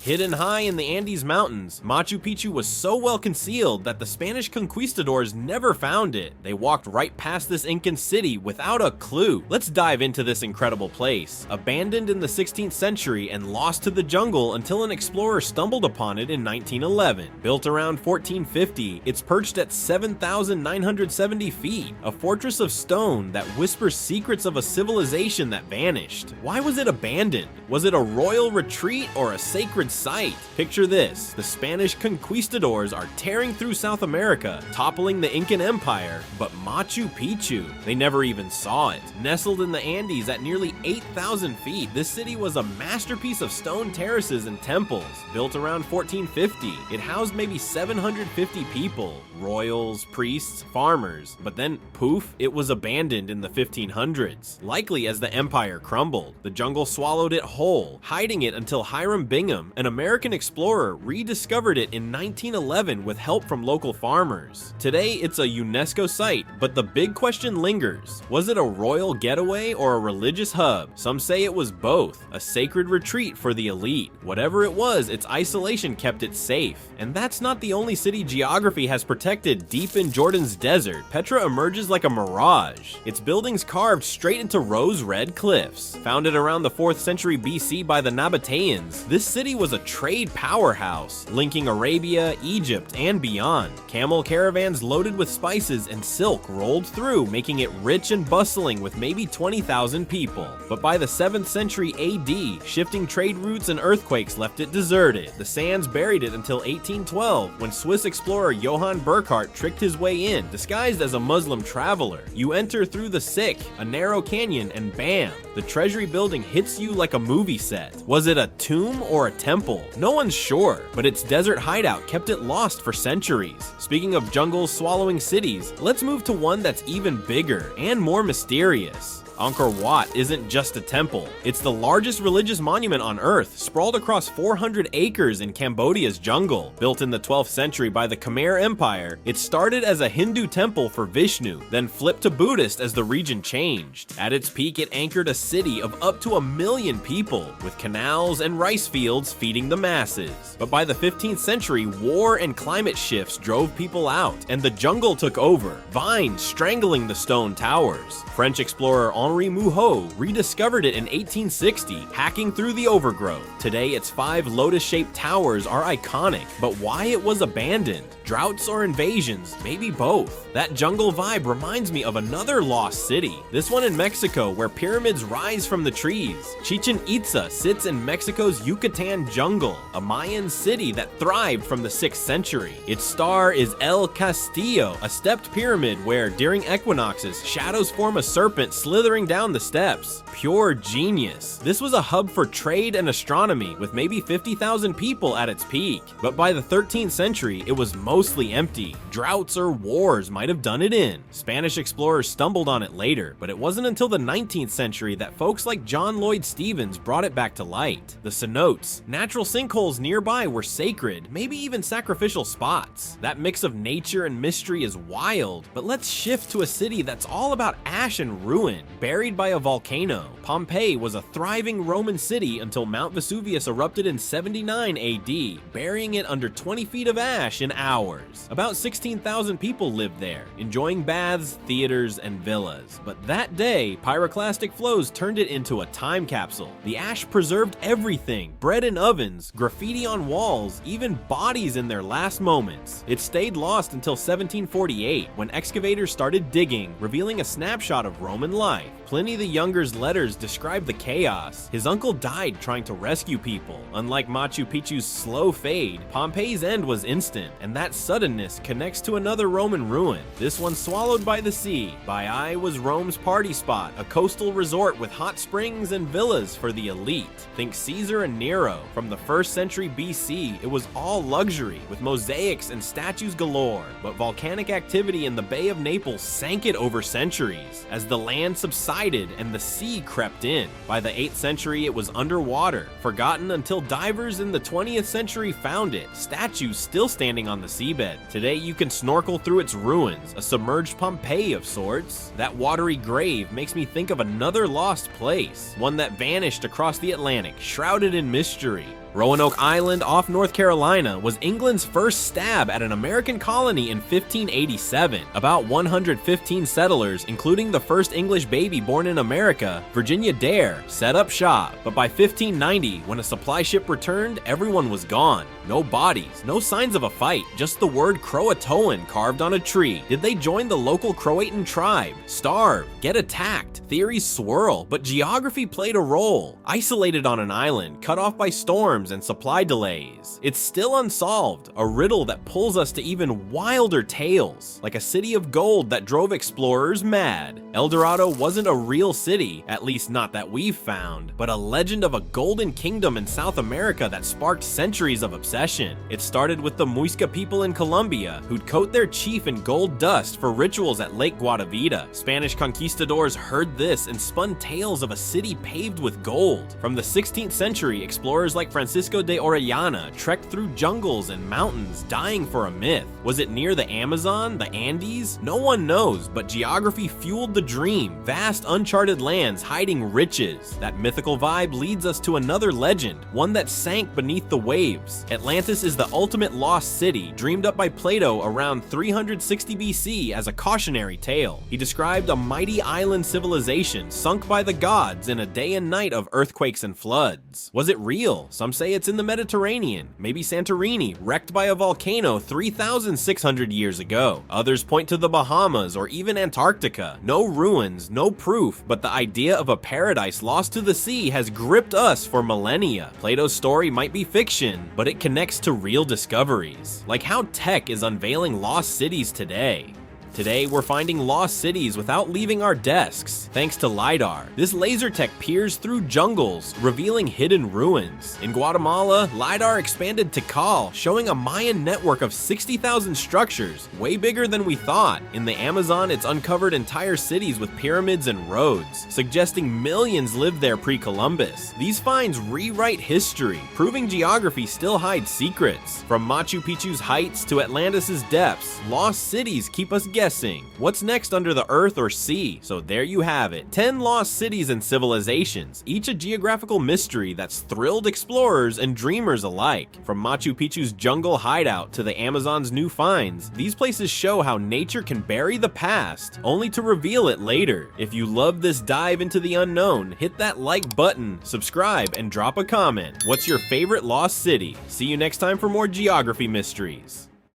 Hidden high in the Andes Mountains, Machu Picchu was so well concealed that the Spanish conquistadors never found it. They walked right past this Incan city without a clue. Let's dive into this incredible place. Abandoned in the 16th century and lost to the jungle until an explorer stumbled upon it in 1911. Built around 1450, it's perched at 7,970 feet, a fortress of stone that whispers secrets of a civilization that vanished. Why was it abandoned? Was it a royal retreat or a sacred site? Picture this: the Spanish conquistadors are tearing through South America, toppling the Incan Empire, but Machu Picchu, they never even saw it. Nestled in the Andes at nearly 8,000 feet, this city was a masterpiece of stone terraces and temples. Built around 1450, it housed maybe 750 people, royals, priests, farmers, but then poof, it was abandoned in the 1500s. Likely as the empire crumbled, the jungle swallowed it whole, hiding it until Hiram Bingham, an American explorer, rediscovered it in 1911 with help from local farmers. Today, it's a UNESCO site, but the big question lingers. Was it a royal getaway or a religious hub? Some say it was both, a sacred retreat for the elite. Whatever it was, its isolation kept it safe. And that's not the only city geography has protected deep in Jordan's desert. Petra emerges like a mirage, its buildings carved straight into rose-red cliffs. Founded around the 4th century BC by the Nabateans, this city was a trade powerhouse, linking Arabia, Egypt, and beyond. Camel caravans loaded with spices and silk rolled through, making it rich and bustling with maybe 20,000 people. But by the 7th century AD, shifting trade routes and earthquakes left it deserted. The sands buried it until 1812, when Swiss explorer Johann Burckhardt tricked his way in, disguised as a Muslim traveler. You enter through the Sick, a narrow canyon, and bam, the treasury building hits you like a movie set. Was it a tomb or a temple? No one's sure, but its desert hideout kept it lost for centuries. Speaking of jungles swallowing cities, let's move to one that's even bigger and more mysterious. Angkor Wat isn't just a temple. It's the largest religious monument on Earth, sprawled across 400 acres in Cambodia's jungle. Built in the 12th century by the Khmer Empire, it started as a Hindu temple for Vishnu, then flipped to Buddhist as the region changed. At its peak, it anchored a city of up to 1 million people, with canals and rice fields feeding the masses. But by the 15th century, war and climate shifts drove people out, and the jungle took over, vines strangling the stone towers. French explorer Henri Mouhot rediscovered it in 1860, hacking through the overgrowth. Today, its 5 lotus-shaped towers are iconic, but why it was abandoned? Droughts or invasions? Maybe both. That jungle vibe reminds me of another lost city, this one in Mexico, where pyramids rise from the trees. Chichen Itza sits in Mexico's Yucatan jungle, a Mayan city that thrived from the 6th century. Its star is El Castillo, a stepped pyramid where, during equinoxes, shadows form a serpent slithering down the steps. Pure genius. This was a hub for trade and astronomy, with maybe 50,000 people at its peak. But by the 13th century, it was mostly empty. Droughts or wars might have done it in. Spanish explorers stumbled on it later, but it wasn't until the 19th century that folks like John Lloyd Stevens brought it back to light. The cenotes, natural sinkholes nearby, were sacred, maybe even sacrificial spots. That mix of nature and mystery is wild, but let's shift to a city that's all about ash and ruin. Buried by a volcano, Pompeii was a thriving Roman city until Mount Vesuvius erupted in 79 AD, burying it under 20 feet of ash in hours. About 16,000 people lived there, enjoying baths, theaters, and villas. But that day, pyroclastic flows turned it into a time capsule. The ash preserved everything: bread in ovens, graffiti on walls, even bodies in their last moments. It stayed lost until 1748, when excavators started digging, revealing a snapshot of Roman life. Pliny the Younger's letters describe the chaos. His uncle died trying to rescue people. Unlike Machu Picchu's slow fade, Pompeii's end was instant, and that suddenness connects to another Roman ruin, this one swallowed by the sea. Baiae was Rome's party spot, a coastal resort with hot springs and villas for the elite. Think Caesar and Nero. From the 1st century BC, it was all luxury, with mosaics and statues galore, but volcanic activity in the Bay of Naples sank it over centuries. As the land subsided and the sea crept in, by the 8th century it was underwater, forgotten until divers in the 20th century found it, statues still standing on the seabed. Today you can snorkel through its ruins, a submerged Pompeii of sorts. That watery grave makes me think of another lost place, one that vanished across the Atlantic, shrouded in mystery. Roanoke Island off North Carolina was England's first stab at an American colony in 1587. About 115 settlers, including the first English baby born in America, Virginia Dare, set up shop. But by 1590, when a supply ship returned, everyone was gone. No bodies, no signs of a fight, just the word Croatoan carved on a tree. Did they join the local Croatan tribe? Starve? Get attacked? Theories swirl, but geography played a role. Isolated on an island, cut off by storms and supply delays. It's still unsolved, a riddle that pulls us to even wilder tales, like a city of gold that drove explorers mad. El Dorado wasn't a real city, at least not that we've found, but a legend of a golden kingdom in South America that sparked centuries of obsession. It started with the Muisca people in Colombia, who'd coat their chief in gold dust for rituals at Lake Guatavita. Spanish conquistadors heard this and spun tales of a city paved with gold. From the 16th century, explorers like Francisco de Orellana trekked through jungles and mountains, dying for a myth. Was it near the Amazon, the Andes? No one knows, but geography fueled the dream. Vast uncharted lands hiding riches. That mythical vibe leads us to another legend, one that sank beneath the waves. Atlantis is the ultimate lost city, dreamed up by Plato around 360 BC as a cautionary tale. He described a mighty island civilization sunk by the gods in a day and night of earthquakes and floods. Was it real? Some say it's in the Mediterranean, maybe Santorini, wrecked by a volcano 3,600 years ago. Others point to the Bahamas or even Antarctica. No ruins, no proof, but the idea of a paradise lost to the sea has gripped us for millennia. Plato's story might be fiction, but it connects to real discoveries, like how tech is unveiling lost cities today. Today, we're finding lost cities without leaving our desks, thanks to LiDAR. This laser tech peers through jungles, revealing hidden ruins. In Guatemala, LiDAR expanded Tikal, showing a Mayan network of 60,000 structures, way bigger than we thought. In the Amazon, it's uncovered entire cities with pyramids and roads, suggesting millions lived there pre-Columbus. These finds rewrite history, proving geography still hides secrets. From Machu Picchu's heights to Atlantis' depths, lost cities keep us guessing. What's next under the earth or sea? So there you have it. 10 lost cities and civilizations, each a geographical mystery that's thrilled explorers and dreamers alike. From Machu Picchu's jungle hideout to the Amazon's new finds, these places show how nature can bury the past, only to reveal it later. If you love this dive into the unknown, hit that like button, subscribe, and drop a comment. What's your favorite lost city? See you next time for more geography mysteries.